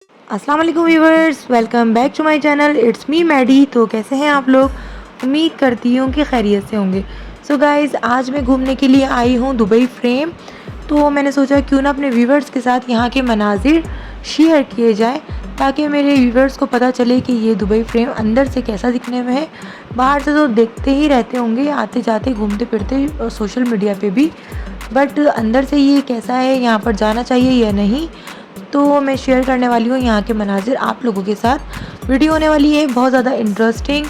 अस्सलाम वालेकुम viewers, welcome back to my channel. It's me Maddy. तो कैसे हैं आप लोग? उम्मीद करती हूँ कि खैरियत से होंगे। सो गाइज़, आज मैं घूमने के लिए आई हूँ दुबई फ्रेम। तो मैंने सोचा क्यों ना अपने व्यूवर्स के साथ यहाँ के मनाजिर शेयर किए जाए, ताकि मेरे व्यूवर्स को पता चले कि ये दुबई फ्रेम अंदर से कैसा दिखने में है। बाहर से तो देखते ही रहते होंगे आते जाते घूमते फिरते और सोशल मीडिया पे भी, बट अंदर से ये कैसा है, यहाँ पर जाना चाहिए या नहीं, तो मैं शेयर करने वाली हूँ यहाँ के मनाजिर आप लोगों के साथ। वीडियो होने वाली है बहुत ज़्यादा इंटरेस्टिंग,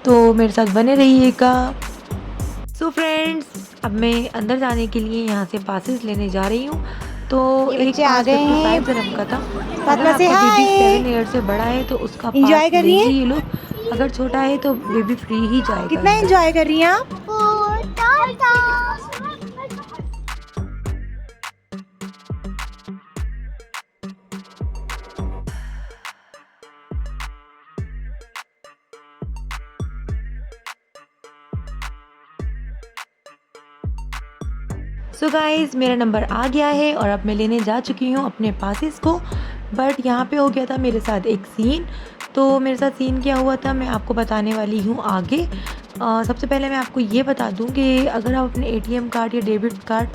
तो मेरे साथ बने रहिएगा। सो फ्रेंड्स, अब मैं अंदर जाने के लिए यहाँ से पासेस लेने जा रही हूँ। तो ये एक बच्चे आ पास गए हैं। 55 dirham का था। अगर फातिमा से आपका बेबी हाय। 7 ईयर से बड़ा है तो उसका एंजॉय पास कर रही लेंगे हैं? ये लोग, अगर छोटा है तो बेबी फ्री ही जाएगा कितना अंदर। एंजॉय कर रही हैं आप? सो गाइज़, मेरा नंबर आ गया है और अब मैं लेने जा चुकी हूँ अपने पासेस को। बट यहाँ पे हो गया था मेरे साथ एक सीन। तो मेरे साथ सीन क्या हुआ था मैं आपको बताने वाली हूँ आगे। सबसे पहले मैं आपको ये बता दूँ कि अगर आप अपने एटीएम कार्ड या डेबिट कार्ड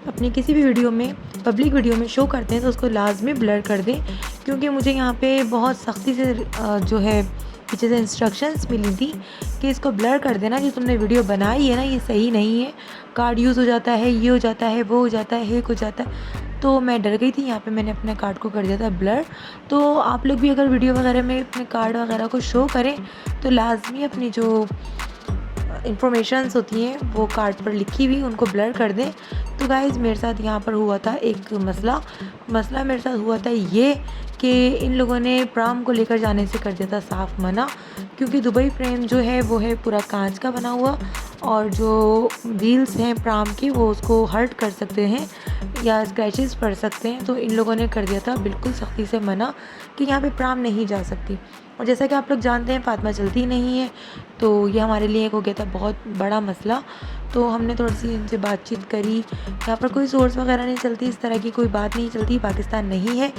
अपनी किसी भी वीडियो में, पब्लिक वीडियो में शो करते हैं तो उसको लाजमी ब्लर कर दें, क्योंकि मुझे यहाँ पे बहुत सख्ती से जो है पीछे से इंस्ट्रक्शंस मिली थी कि इसको ब्लर कर देना, जो तुमने वीडियो बनाई है ना ये सही नहीं है, कार्ड यूज़ हो जाता है, ये हो जाता है, वो हो जाता है, हैक हो जाता है। तो मैं डर गई थी, यहाँ पे मैंने अपने कार्ड को कर दिया था ब्लर। तो आप लोग भी अगर वीडियो वगैरह में अपने कार्ड वगैरह को शो करें तो लाजमी अपनी जो इंफॉर्मेशंस होती हैं वो कार्ड पर लिखी हुई उनको ब्लर कर दें। तो गाइज़, मेरे साथ यहाँ पर हुआ था एक मसला मेरे साथ हुआ था ये कि इन लोगों ने प्राम को लेकर जाने से कर दिया था साफ़ मना, क्योंकि दुबई फ्रेम जो है वो है पूरा कांच का बना हुआ, और जो व्हील्स हैं प्राम के वो उसको हर्ट कर सकते हैं या स्क्रैचेस पड़ सकते हैं। तो इन लोगों ने कर दिया था बिल्कुल सख्ती से मना कि यहाँ पे प्राम नहीं जा सकती। और जैसा कि आप लोग जानते हैं फातिमा चलती नहीं है, तो ये हमारे लिए एक हो गया था बहुत बड़ा मसला। तो हमने थोड़ी सी इनसे बातचीत करी। यहाँ पर कोई सोर्स वगैरह नहीं चलती, इस तरह की कोई बात नहीं चलती, पाकिस्तान नहीं है।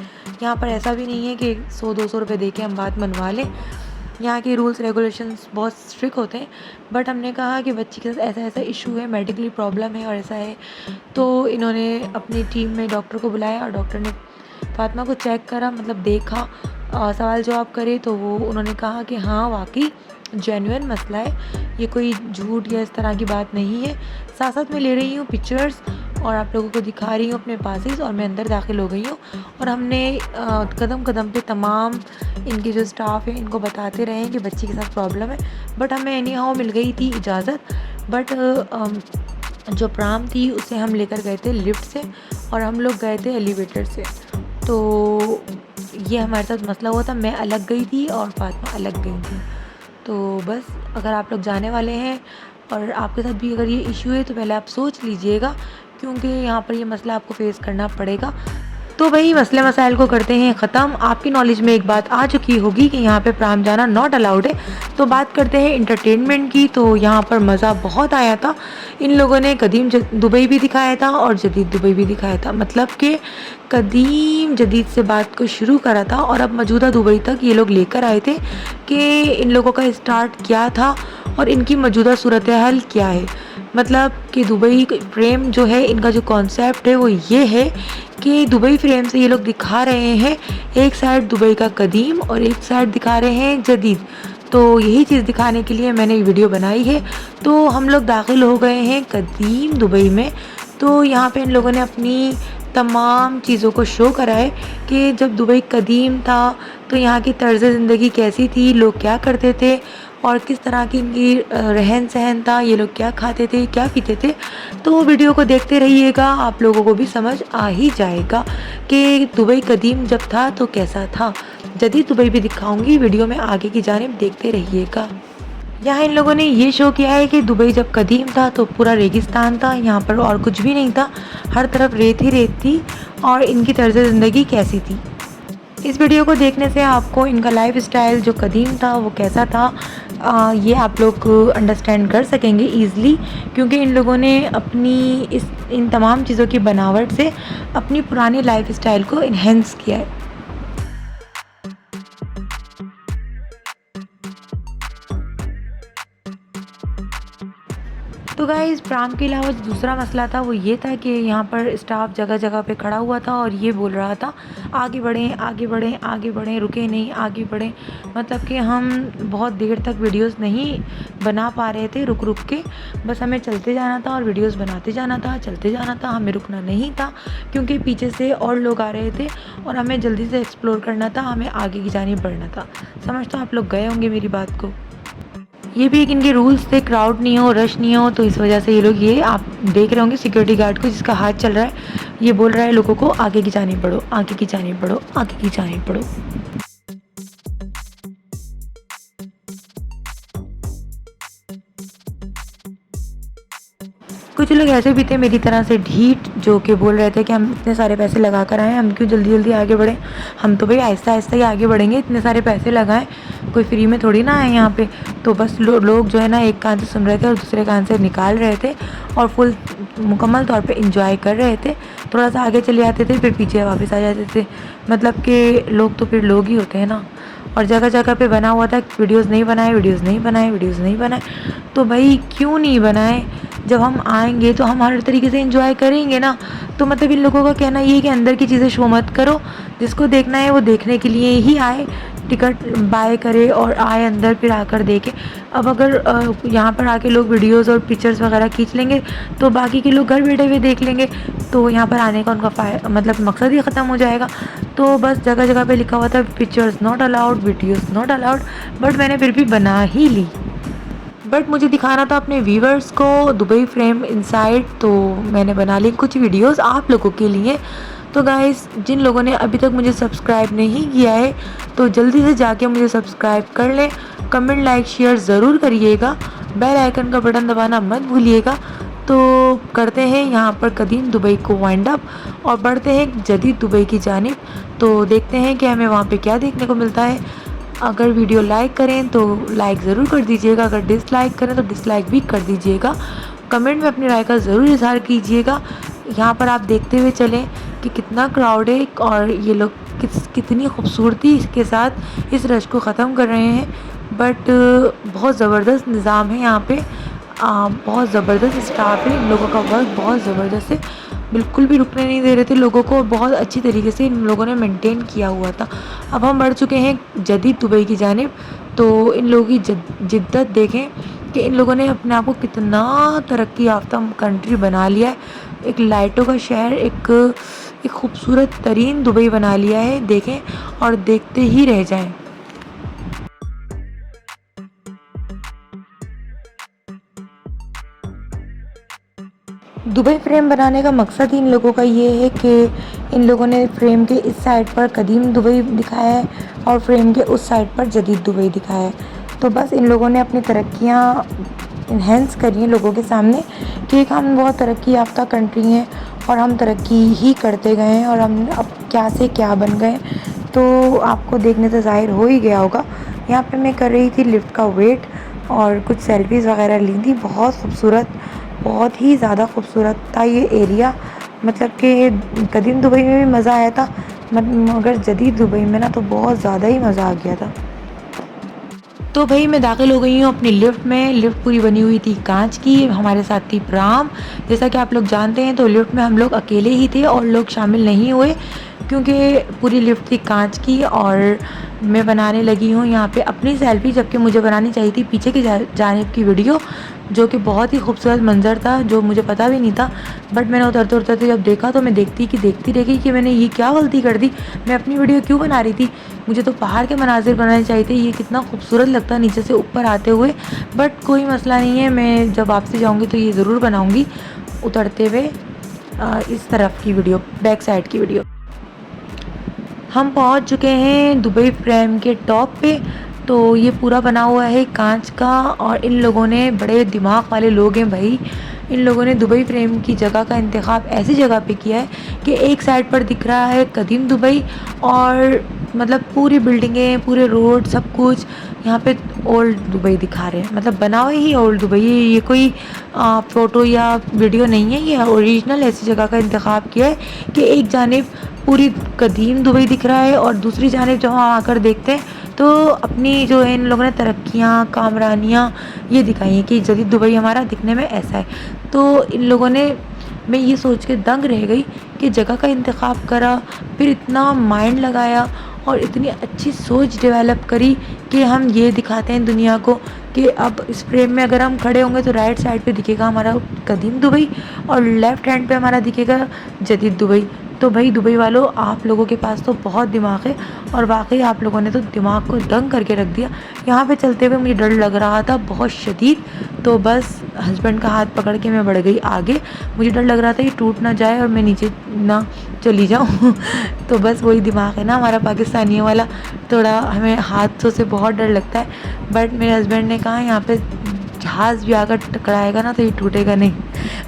यहाँ पर ऐसा भी नहीं है कि 100-200 रुपये दे के हम बात मनवा लें। यहाँ के रूल्स रेगुलेशंस बहुत स्ट्रिक्ट होते हैं। बट हमने कहा कि बच्ची के साथ ऐसा ऐसा इशू है, मेडिकली प्रॉब्लम है और ऐसा है। तो इन्होंने अपनी टीम में डॉक्टर को बुलाया और डॉक्टर ने फातिमा को चेक करा, मतलब देखा, सवाल जवाब करे, तो वो उन्होंने कहा कि हाँ वाकई जेन्युइन मसला है, ये कोई झूठ या इस तरह की बात नहीं है। साथ साथ मैं ले रही हूँ पिक्चर्स और आप लोगों को दिखा रही हूँ अपने पासेस, और मैं अंदर दाखिल हो गई हूँ। और हमने कदम कदम पे तमाम इनके जो स्टाफ हैं इनको बताते रहे कि बच्ची के साथ प्रॉब्लम है। बट हमें एनी हाउ मिल गई थी इजाज़त। बट जो प्राम थी उसे हम लेकर गए थे लिफ्ट से और हम लोग गए थे एलिवेटर से। तो ये हमारे साथ मसला हुआ था, मैं अलग गई थी और फातिमा अलग गई थी। तो बस, अगर आप लोग जाने वाले हैं और आपके साथ भी अगर ये इशू है तो पहले आप सोच लीजिएगा, क्योंकि यहाँ पर ये मसला आपको फेस करना पड़ेगा। तो भाई मसले मसाइल को करते हैं ख़त्म। आपकी नॉलेज में एक बात आ चुकी होगी कि यहाँ पे प्राम जाना नॉट अलाउड है। तो बात करते हैं इंटरटेनमेंट की। तो यहाँ पर मज़ा बहुत आया था। इन लोगों ने कदीम दुबई भी दिखाया था और जदीद दुबई भी दिखाया था, मतलब कि कदीम जदीद से बात को शुरू करा था और अब मौजूदा दुबई तक ये लोग लेकर आए थे कि इन लोगों का स्टार्ट क्या था और इनकी मौजूदा सूरत हाल क्या है। मतलब कि दुबई फ्रेम जो है, इनका जो कॉन्सेप्ट है वो ये है कि दुबई फ्रेम से ये लोग दिखा रहे हैं एक साइड दुबई का कदीम और एक साइड दिखा रहे हैं जदीद। तो यही चीज़ दिखाने के लिए मैंने ये वीडियो बनाई है। तो हम लोग दाखिल हो गए हैं कदीम दुबई में। तो यहाँ पे इन लोगों ने अपनी तमाम चीज़ों को शो करा है कि जब दुबई कदीम था तो यहाँ की तर्ज़ ज़िंदगी कैसी थी, लोग क्या करते थे और किस तरह की इनकी रहन सहन था, ये लोग क्या खाते थे, क्या पीते थे। तो वीडियो को देखते रहिएगा, आप लोगों को भी समझ आ ही जाएगा कि दुबई कदीम जब था तो कैसा था। जदीद दुबई भी दिखाऊंगी वीडियो में, आगे की जानिब देखते रहिएगा। यहाँ इन लोगों ने ये शो किया है कि दुबई जब कदीम था तो पूरा रेगिस्तान था, यहाँ पर और कुछ भी नहीं था, हर तरफ रेत ही रेत थी और इनकी तर्ज ज़िंदगी कैसी थी। इस वीडियो को देखने से आपको इनका लाइफ स्टाइल जो कदीम था वो कैसा था, ये आप लोग अंडरस्टैंड कर सकेंगे ईज़िली, क्योंकि इन लोगों ने अपनी इन तमाम चीज़ों की बनावट से अपनी पुरानी लाइफ स्टाइल को इन्हेंस किया है। तो गाइज़ प्राम के अलावा जो दूसरा मसला था वो ये था कि यहाँ पर स्टाफ जगह जगह पे खड़ा हुआ था और ये बोल रहा था आगे बढ़ें आगे बढ़ें आगे बढ़ें, रुके नहीं आगे बढ़ें। मतलब कि हम बहुत देर तक वीडियोस नहीं बना पा रहे थे रुक रुक के, बस हमें चलते जाना था और वीडियोस बनाते जाना था, चलते जाना था, हमें रुकना नहीं था क्योंकि पीछे से और लोग आ रहे थे और हमें जल्दी से एक्सप्लोर करना था, हमें आगे की जानिब बढ़ना था। समझ तो आप लोग गए होंगे मेरी बात को। ये भी एक इनके रूल्स थे, क्राउड नहीं हो, रश नहीं हो, तो इस वजह से ये लोग, ये आप देख रहे होंगे सिक्योरिटी गार्ड को जिसका हाथ चल रहा है, ये बोल रहा है लोगों को आगे की जानिब बढ़ो, आगे की जानिब बढ़ो, आगे की जानिब बढ़ो। कुछ लोग ऐसे भी थे मेरी तरह से ढीठ, जो कि बोल रहे थे कि हम इतने सारे पैसे लगा कर आए, हम क्यों जल्दी जल्दी आगे बढ़ें, हम तो भाई आहिस्ता आहिस्ता ही आगे बढ़ेंगे, इतने सारे पैसे लगाएं, कोई फ्री में थोड़ी ना आए यहाँ पे। तो बस लोग जो है ना एक कान से सुन रहे थे और दूसरे कान से निकाल रहे थे और फुल मुकम्मल तौर पे इंजॉय कर रहे थे। थोड़ा सा आगे चले जाते थे फिर पीछे वापस आ जाते थे, मतलब कि लोग तो फिर लोग ही होते हैं ना। और जगह जगह पे बना हुआ था वीडियोस नहीं बनाए, वीडियोस नहीं बनाए, वीडियोस नहीं बनाए। तो भाई क्यों नहीं बनाए, जब हम आएंगे तो हम हर तरीके से एंजॉय करेंगे ना। तो मतलब इन लोगों का कहना ये है कि अंदर की चीज़ें शो मत करो, जिसको देखना है वो देखने के लिए ही आए, टिकट बाय करे और आए अंदर, फिर आकर देखे। अब अगर यहाँ पर आके लोग वीडियोस और पिक्चर्स वगैरह खींच लेंगे तो बाकी के लोग घर बैठे हुए देख लेंगे, तो यहाँ पर आने का उनका मतलब मकसद ही ख़त्म हो जाएगा। तो बस जगह जगह पे लिखा हुआ था pictures not allowed, videos not allowed, but मैंने फिर भी बना ही ली। बट मुझे दिखाना था अपने व्यूवर्स को दुबई फ्रेम इनसाइड, तो मैंने बना ली कुछ वीडियोस आप लोगों के लिए। तो गाइस जिन लोगों ने अभी तक मुझे सब्सक्राइब नहीं किया है तो जल्दी से जाके मुझे सब्सक्राइब कर लें, कमेंट लाइक शेयर ज़रूर करिएगा, बेल आइकन का बटन दबाना मत भूलिएगा। तो करते हैं यहाँ पर कदीम दुबई को वाइंड अप और बढ़ते हैं जदीद दुबई की जानिब। तो देखते हैं कि हमें वहाँ पे क्या देखने को मिलता है। अगर वीडियो लाइक करें तो लाइक ज़रूर कर दीजिएगा, अगर डिसलाइक करें तो डिसलाइक भी कर दीजिएगा। कमेंट में अपनी राय का ज़रूर इजहार कीजिएगा। यहाँ पर आप देखते हुए चलें कि कितना क्राउड है और ये लोग कितनी खूबसूरती के साथ इस रश को ख़त्म कर रहे हैं। बट बहुत ज़बरदस्त निज़ाम है यहाँ पे, बहुत ज़बरदस्त स्टाफ है, इन लोगों का वर्क बहुत ज़बरदस्त है, बिल्कुल भी रुकने नहीं दे रहे थे लोगों को, बहुत अच्छी तरीके से इन लोगों ने मेंटेन किया हुआ था। अब हम बढ़ चुके हैं जदीद दुबई की जानिब, तो इन लोगों की जिद्दत देखें कि इन लोगों ने अपने आप को कितना तरक्की याफ्ता कंट्री बना लिया है, एक लाइटों का शहर, एक खूबसूरत तरीन दुबई बना लिया है। देखें और देखते ही रह जाएं। दुबई फ्रेम बनाने का मकसद ही इन लोगों का ये है कि इन लोगों ने फ्रेम के इस साइड पर कदीम दुबई दिखाया है और फ्रेम के उस साइड पर जदीद दुबई दिखाया है। तो बस इन लोगों ने अपनी तरक्कियाँ इन्हेंस करी हैं लोगों के सामने कि हम बहुत तरक्की याफ्ता कंट्री हैं और हम तरक्की ही करते गए हैं और हम अब क्या से क्या बन गए। तो आपको देखने से ज़ाहिर हो ही गया होगा। यहाँ पे मैं कर रही थी लिफ्ट का वेट और कुछ सेल्फीज़ वगैरह ली थी। बहुत खूबसूरत, बहुत ही ज़्यादा खूबसूरत था ये एरिया, मतलब कि कदीम दुबई में भी मज़ा आया था मगर जदीद दुबई में ना तो बहुत ज़्यादा ही मज़ा आ गया था। तो भाई मैं दाखिल हो गई हूँ अपनी लिफ्ट में। लिफ्ट पूरी बनी हुई थी कांच की, हमारे साथ थी प्राम। जैसा कि आप लोग जानते हैं तो लिफ्ट में हम लोग अकेले ही थे और लोग शामिल नहीं हुए क्योंकि पूरी लिफ्ट थी कांच की। और मैं बनाने लगी हूँ यहाँ पे अपनी सेल्फी, जबकि मुझे बनानी चाहिए थी पीछे की जानिब की वीडियो, जो कि बहुत ही खूबसूरत मंज़र था जो मुझे पता भी नहीं था। बट मैंने उतरते उतरते जब देखा तो मैं देखती रह गई कि मैंने ये क्या गलती कर दी, मैं अपनी वीडियो क्यों बना रही थी। मुझे तो पहाड़ के मनाजिर बनाने चाहिए थे, ये कितना खूबसूरत लगता है नीचे से ऊपर आते हुए। बट कोई मसला नहीं है, मैं जब वापसी जाऊँगी तो ये ज़रूर बनाऊँगी उतरते हुए इस तरफ की वीडियो, बैक साइड की वीडियो। हम पहुंच चुके हैं दुबई फ्रेम के टॉप पे। तो ये पूरा बना हुआ है कांच का और इन लोगों ने, बड़े दिमाग वाले लोग हैं भाई, इन लोगों ने दुबई फ्रेम की जगह का इंतखाब ऐसी जगह पे किया है कि एक साइड पर दिख रहा है कदीम दुबई और मतलब पूरी बिल्डिंगें, पूरे रोड, सब कुछ यहाँ पे ओल्ड दुबई दिखा रहे हैं। मतलब बना हुआ ही ओल्ड दुबई, ये कोई फ़ोटो या वीडियो नहीं है, ये ओरिजिनल ऐसी जगह का इंतखाब किया है कि एक जानिब पूरी कदीम दुबई दिख रहा है और दूसरी जानिब जब हम आकर देखते हैं तो अपनी जो है इन लोगों ने तरक्कियाँ, कामरानियाँ ये दिखाई हैं कि जदीद दुबई हमारा दिखने में ऐसा है। तो इन लोगों ने, मैं ये सोच के दंग रह गई कि जगह का इंतख़ाब करा, फिर इतना माइंड लगाया और इतनी अच्छी सोच डेवलप करी कि हम ये दिखाते हैं दुनिया को कि अब इस फ्रेम में अगर हम खड़े होंगे तो राइट साइड पे दिखेगा हमारा कदीम दुबई और लेफ़्ट हैंड पे हमारा दिखेगा जदीद दुबई। तो भाई दुबई वालों, आप लोगों के पास तो बहुत दिमाग है और वाक़ई आप लोगों ने तो दिमाग को दंग करके रख दिया। यहाँ पे चलते हुए मुझे डर लग रहा था बहुत शदीद, तो बस हस्बैंड का हाथ पकड़ के मैं बढ़ गई आगे। मुझे डर लग रहा था ये टूट ना जाए और मैं नीचे ना चली जाऊँ तो बस वही दिमाग है ना हमारा पाकिस्तानियों वाला, थोड़ा हमें हादसों से बहुत डर लगता है। बट मेरे हस्बैंड ने कहा यहाँ पे जहाज़ भी अगर टकराएगा ना तो ये टूटेगा नहीं,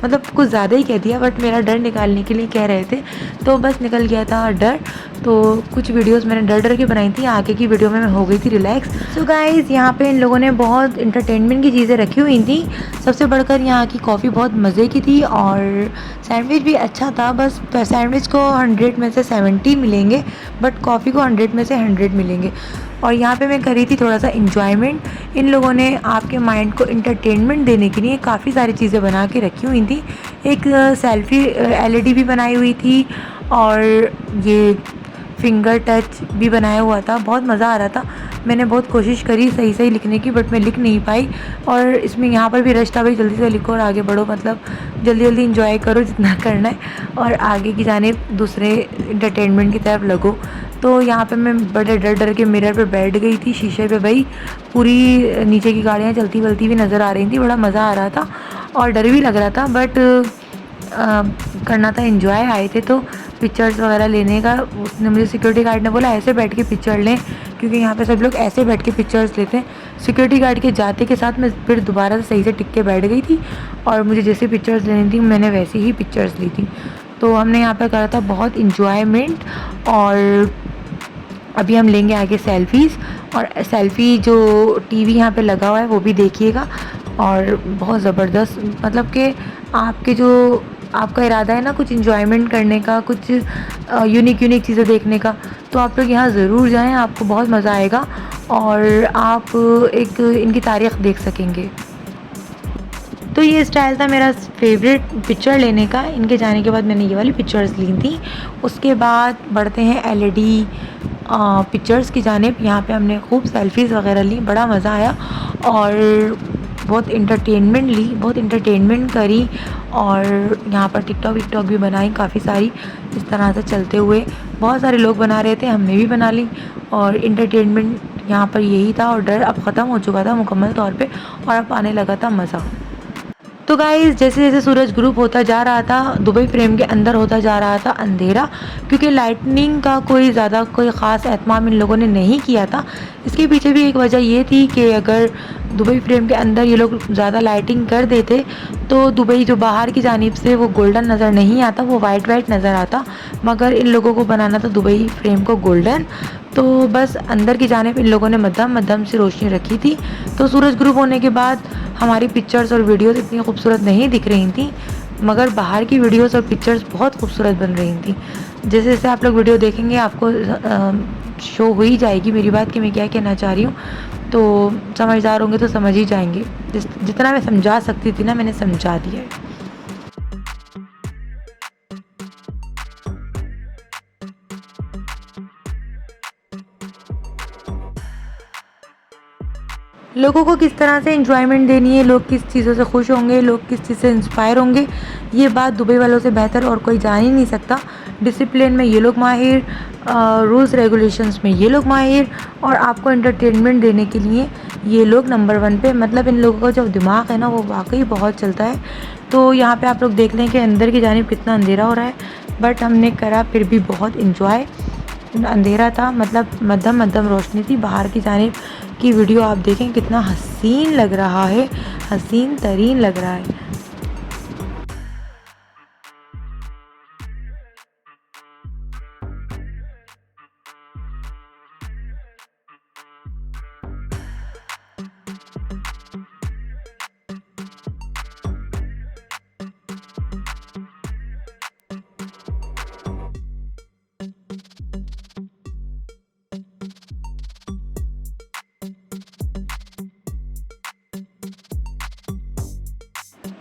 मतलब कुछ ज़्यादा ही कह दिया, बट मेरा डर निकालने के लिए कह रहे थे, तो बस निकल गया था डर। तो कुछ वीडियोस मैंने डर डर के बनाई थी, आगे की वीडियो में मैं हो गई थी रिलैक्स। सो गाइस, यहाँ पे इन लोगों ने बहुत इंटरटेनमेंट की चीज़ें रखी हुई थी। सबसे बढ़कर यहाँ की कॉफ़ी बहुत मज़े की थी और सैंडविच भी अच्छा था। बस सैंडविच को 100 में से 70 मिलेंगे, बट कॉफ़ी को 100 में से 100 मिलेंगे। और यहाँ पे मैं करी थी थोड़ा सा इंजॉयमेंट। इन लोगों ने आपके माइंड को इंटरटेनमेंट देने के लिए काफ़ी सारी चीज़ें बना के रखी हुई थी। एक सेल्फ़ी एलईडी भी बनाई हुई थी और ये फिंगर टच भी बनाया हुआ था। बहुत मज़ा आ रहा था। मैंने बहुत कोशिश करी सही सही लिखने की, बट मैं लिख नहीं पाई। और इसमें यहाँ पर भी रश था, भाई जल्दी से लिखो और आगे बढ़ो, मतलब जल्दी जल्दी इंजॉय करो जितना करना है और आगे की जानिब दूसरे इंटरटेनमेंट की तरफ लगो। तो यहाँ पे मैं बड़े डर डर के मिरर पे बैठ गई थी, शीशे पे भाई पूरी नीचे की गाड़ियाँ चलती वलती भी नज़र आ रही थी। बड़ा मज़ा आ रहा था और डर भी लग रहा था, बट करना था एंजॉय। आए थे तो पिक्चर्स वगैरह लेने का, उसने मुझे सिक्योरिटी गार्ड ने बोला ऐसे बैठ के पिक्चर लें, क्योंकि यहाँ पे सब लोग ऐसे बैठ के पिक्चर्स लेते हैं। सिक्योरिटी गार्ड के जाते के साथ मैं फिर दोबारा से सही से टिक के बैठ गई थी और मुझे जैसे पिक्चर्स लेनी थी मैंने वैसे ही पिक्चर्स ली थी। तो हमने यहाँ पर करा था बहुत इंजॉयमेंट। और अभी हम लेंगे आगे सेल्फ़ीज़, और सेल्फ़ी जो टीवी यहाँ पे लगा हुआ है वो भी देखिएगा। और बहुत ज़बरदस्त, मतलब कि आपके जो आपका इरादा है ना कुछ इंजॉयमेंट करने का, कुछ यूनिक यूनिक चीज़ें देखने का, तो आप लोग यहाँ ज़रूर जाएं, आपको बहुत मज़ा आएगा और आप एक इनकी तारीख़ देख सकेंगे। तो ये स्टाइल था मेरा फेवरेट पिक्चर लेने का। इनके जाने के बाद मैंने ये वाली पिक्चर्स ली थी। उसके बाद बढ़ते हैं एलईडी पिक्चर्स की जानिब। यहाँ पे हमने खूब सेल्फ़ीज़ वगैरह ली, बड़ा मज़ा आया और बहुत इंटरटेनमेंट करी। और यहाँ पर टिकटॉक विकटॉक भी बनाई काफ़ी सारी, इस तरह से चलते हुए बहुत सारे लोग बना रहे थे, हमने भी बना ली। और इंटरटेनमेंट यहाँ पर यही था और डर अब ख़त्म हो चुका था मुकम्मल तौर पे और अब आने लगा था मज़ा। तो गाइज़, जैसे जैसे सूरज ग्रुप होता जा रहा था, दुबई फ्रेम के अंदर होता जा रहा था अंधेरा, क्योंकि लाइटनिंग का कोई ख़ास एहतमाम इन लोगों ने नहीं किया था। इसके पीछे भी एक वजह ये थी कि अगर दुबई फ्रेम के अंदर ये लोग ज़्यादा लाइटिंग कर देते तो दुबई जो बाहर की जानिब से वो गोल्डन नज़र नहीं आता, वो वाइट वाइट नज़र आता। मगर इन लोगों को बनाना था दुबई फ्रेम को गोल्डन, तो बस अंदर की जानिब इन लोगों ने मध्यम मध्यम सी रोशनी रखी थी। तो सूरज ग्रुप होने के बाद हमारी पिक्चर्स और वीडियोस इतनी खूबसूरत नहीं दिख रही थी, मगर बाहर की वीडियोस और पिक्चर्स बहुत खूबसूरत बन रही थी। जैसे जैसे आप लोग वीडियो देखेंगे आपको शो हो ही जाएगी मेरी बात कि मैं क्या कहना चाह रही हूँ। तो समझदार होंगे तो समझ ही जाएंगे। जितना मैं समझा सकती थी ना मैंने समझा दिया है। लोगों को किस तरह से एंजॉयमेंट देनी है, लोग किस चीज़ों से खुश होंगे, लोग किस चीज़ से इंस्पायर होंगे, ये बात दुबई वालों से बेहतर और कोई जान ही नहीं सकता। डिसिप्लिन में ये लोग माहिर, रूल्स रेगुलेशंस में ये लोग माहिर, और आपको एंटरटेनमेंट देने के लिए ये लोग नंबर 1 पे। मतलब इन लोगों का जो दिमाग है ना वो वाकई बहुत चलता है। तो यहाँ पे आप लोग देख लें कि अंदर की जानिब कितना अंधेरा हो रहा है, बट हमने करा फिर भी बहुत इंजॉय। अंधेरा था, मतलब मध्यम मध्यम रोशनी थी। बाहर की जानिब की वीडियो आप देखें कितना हसीन लग रहा है, हसीन तरीन लग रहा है।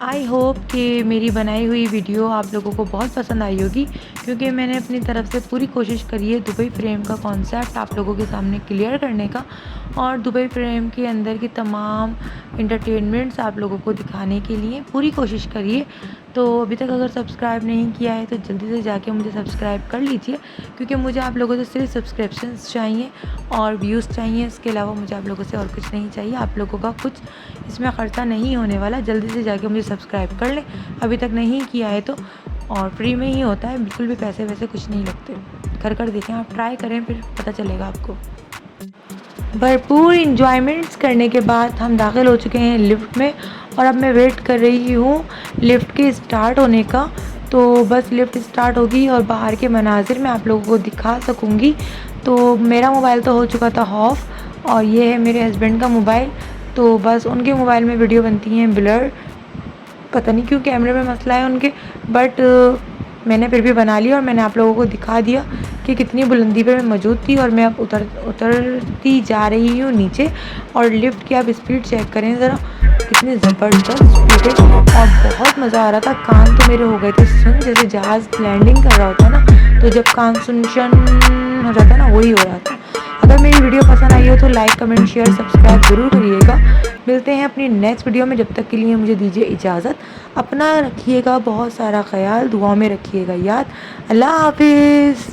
आई होप कि मेरी बनाई हुई वीडियो आप लोगों को बहुत पसंद आई होगी, क्योंकि मैंने अपनी तरफ से पूरी कोशिश करी है दुबई फ्रेम का कॉन्सेप्ट आप लोगों के सामने क्लियर करने का, और दुबई फ्रेम के अंदर की तमाम इंटरटेनमेंट्स आप लोगों को दिखाने के लिए पूरी कोशिश करिए। तो अभी तक अगर सब्सक्राइब नहीं किया है तो जल्दी से जाके मुझे सब्सक्राइब कर लीजिए, क्योंकि मुझे आप लोगों से सिर्फ सब्सक्रिप्शंस चाहिए और व्यूज़ चाहिए। इसके अलावा मुझे आप लोगों से और कुछ नहीं चाहिए। आप लोगों का कुछ इसमें ख़र्चा नहीं होने वाला। जल्दी से जाके मुझे सब्सक्राइब कर लें अभी तक नहीं किया है तो, और फ्री में ही होता है, बिल्कुल भी पैसे वैसे कुछ नहीं लगते। कर देखें, आप ट्राई करें, फिर पता चलेगा आपको। भरपूर इंजॉयमेंट्स करने के बाद हम दाखिल हो चुके हैं लिफ्ट में, और अब मैं वेट कर रही हूँ लिफ्ट के स्टार्ट होने का। तो बस लिफ्ट स्टार्ट होगी और बाहर के मनाजिर मैं आप लोगों को दिखा सकूँगी। तो मेरा मोबाइल तो हो चुका था ऑफ, और ये है मेरे हस्बैंड का मोबाइल। तो बस उनके मोबाइल में वीडियो बनती हैं ब्लर, पता नहीं क्यों कैमरे में मसला है उनके, बट मैंने फिर भी बना लिया और मैंने आप लोगों को दिखा दिया कि कितनी बुलंदी पे मैं मौजूद थी। और मैं अब उतरती जा रही हूँ नीचे, और लिफ्ट की आप स्पीड चेक करें ज़रा, कितनी ज़बरदस्त स्पीड है और बहुत मज़ा आ रहा था। कान तो मेरे हो गए थे सुन, जैसे जहाज़ लैंडिंग कर रहा होता है ना, तो जब कान सुन हो जाता है ना, वही हो रहा था। अगर मेरी वीडियो पसंद आई हो तो लाइक, कमेंट, शेयर, सब्सक्राइब ज़रूर करिएगा। मिलते हैं अपनी नेक्स्ट वीडियो में, जब तक के लिए मुझे दीजिए इजाज़त। अपना रखिएगा बहुत सारा ख्याल, दुआ में रखिएगा याद। अल्लाह हाफिज़।